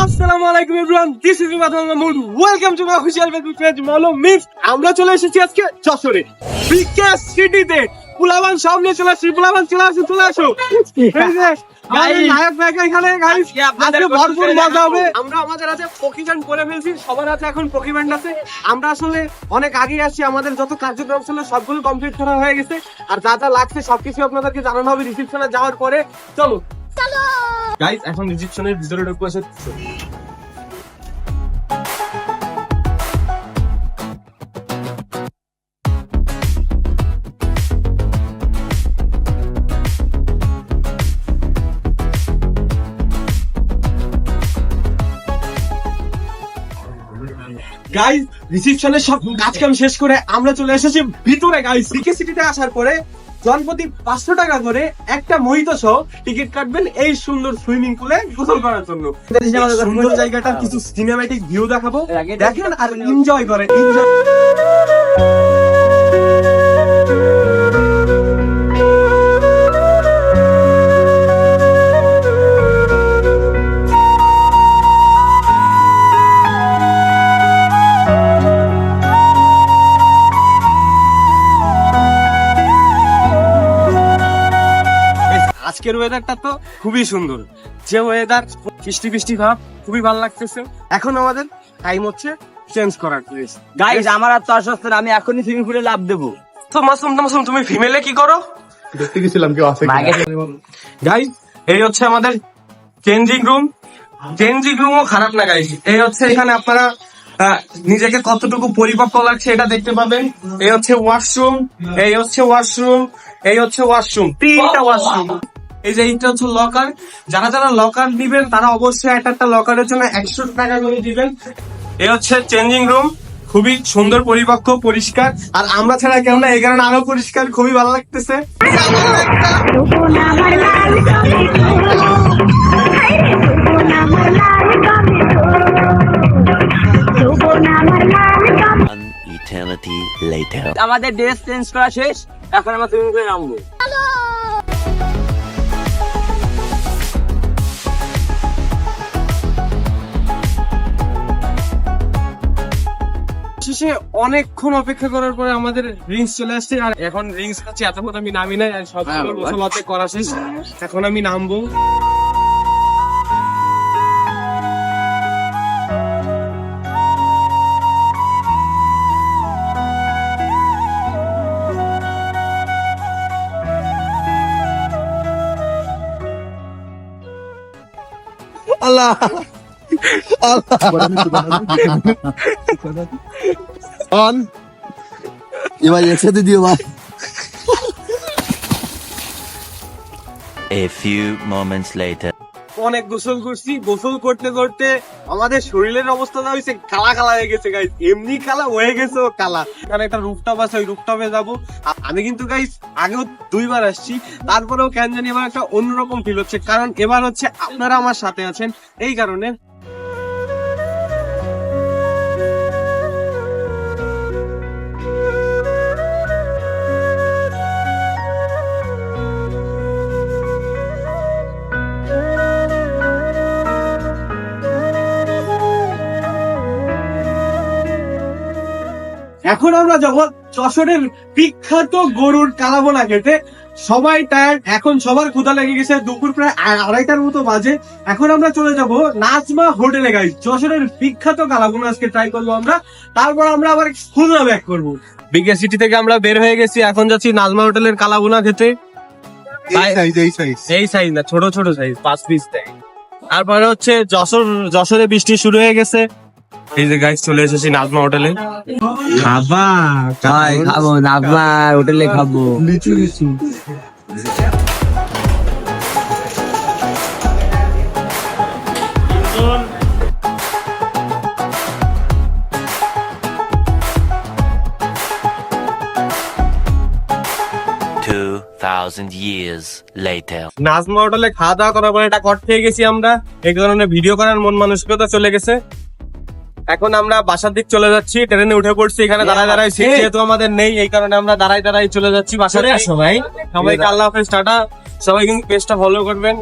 আসসালামু আলাইকুম everyone, this is Mahmud. Welcome to my official Facebook page Malum mix. আমরা চলে এসেছি আজকে যশোরে বিগেস্ট সিটিতে। পুলাবান সামনে চলে আসছি, পুলাবান চলে আসো। নায়ক নায়িকা এখানে গাইস, আজকে ভরপুর মজা হবে। আমরা আমাদের হাতে পকিব্যান্ড করে ফেলছি, সবার হাতে এখন পকিব্যান্ড আছে। আমরা আসলে অনেক আগে আসছি, আমাদের যত কার্যক্রম ছিল সবগুলো কমপ্লিট করা হয়ে গেছে। আর যা যা লাগছে সবকিছু আপনাদেরকে জানানো হবে রিসেপশনে যাওয়ার পরে। চলো গাইস, এখন রিসেপশনের ভিতরে ঢুকবো। গাইস, রিসেপশনের সব কাজকাম শেষ করে আমরা চলে এসেছি ভিতরে। গাইস, বিকে সিটিতে আসার পরে জনপ্রতি 500 টাকা করে একটা মোহিতো সহ টিকিট কাটবেন এই সুন্দর সুইমিং পুলে গোসল করার জন্য। সুন্দর জায়গাটার কিছু সিনেম্যাটিক ভিউ দেখাবো, দেখেন আর এনজয় করেন। আজকের ওয়েদারটা তো খুবই সুন্দর, যে ওয়েদার বৃষ্টি বৃষ্টি ভাব, খুবই ভালো লাগতেছে। এখন আমাদের টাইম হচ্ছে চেঞ্জ করার। প্লিজ গাইস, আমার আর তো আসছে না, আমি এখনই সুইমিং পুলে লাফ দেবো। তো মাসুম তুমি ফিমেলে কি করো? দেখতে গেছিলাম কেউ আছে গাইস, এই হচ্ছে আমাদের চেঞ্জিং রুম। চেঞ্জিং রুমও খারাপ না গাইস। এই হচ্ছে এখানে আপনারা নিজেকে কতটুকু পরিপক্ক লাগছে এটা দেখতে পাবেন। এই হচ্ছে ওয়াশরুম, এই হচ্ছে ওয়াশরুম, এই হচ্ছে ওয়াশরুম, তিনটা ওয়াশরুম। এই যে এইটা হচ্ছে লকার। যারা যারা লকার দিবেন তারা অবশ্যই একটা লকারের জন্য 100 টাকা করে দিবেন। এই হচ্ছে চেঞ্জিং রুম, খুবই সুন্দর, পরিপক্ক, পরিষ্কার। আর আমরা ছাড়া কেউ না, এই কারণে আরো পরিষ্কার, খুবই ভালো লাগতেছে। আমাদের ড্রেস চেঞ্জ করা শেষ, এখন আমরা সুইমিং পুলে নামবো। শেষে অনেকক্ষণ অপেক্ষা করার পরে আমাদের রিংস চলে আসছে। আর এখন রিংস খাচ্ছি, এতক্ষণ আমি নামি নাই। আর সব গোসল করা শেষ, এখন আমি নামবো। আল্লাহ অন এবার একসাথে দিও ভাই। A few moments later. অনেক গোসল করছি, গোসল করতে করতে আমাদের শরীরের অবস্থাটা হয়েছে কালা কালা হয়ে গেছে গাইস। এমনি কালা হয়ে গেছে, ও কালা। এখানে একটা রুফটপ আছে, ওই রুফটপে যাবো। আমি কিন্তু গাইস আগেও 2 বার আসছি, তারপরেও কেন জানি এবার একটা অন্যরকম ফিল হচ্ছে, কারণ এবার হচ্ছে আপনারা আমার সাথে আছেন, এই কারণে। এখন আমরা যাবো যশোরের বিখ্যাত গরুর কালাবোনা খেতে। সবাই টায়ার্ড, এখন সবার ক্ষুধা লেগে গেছে, দুপুর প্রায় 2:30টার মতো বাজে। এখন আমরা চলে যাব নাজমা হোটেলে গাইস। যশোরের বিখ্যাত কালাবোনা আজকে ট্রাই করবো আমরা, তারপর আমরা আবার খুলনা ব্যাক করবো। বিগে সিটি থেকে আমরা বের হয়ে গেছি, এখন যাচ্ছি নাজমা হোটেলের কালাবোনা খেতে। এই সাইজ না, ছোট ছোট সাইজ, 5 পিস দেয়। তারপরে হচ্ছে যশোরে বৃষ্টি শুরু হয়ে গেছে। এই যে গাইস, চলে এসেছি নাজমা হোটেলে। খাবো নাজমা হোটেলে খাবো। লিচু লিচু years later. নাজমা হোটেলে খাওয়া দাওয়া করার পরে এটা কট খেয়ে গেছি আমরা, এই কারণে ভিডিও করার মন মানসিকতা চলে গেছে। এখন আমরা বাসার দিক চলে যাচ্ছি, ট্রেনে উঠে পড়ছি। এখানে দাঁড়ায় সিট যেহেতু আমাদের নেই, এই কারণে আমরা দাঁড়ায় চলে যাচ্ছি বাসায়। সবাইকে আল্লাহ হাফেজ, টাটা। সবাই কিন্তু পেজটা ফলো করবেন।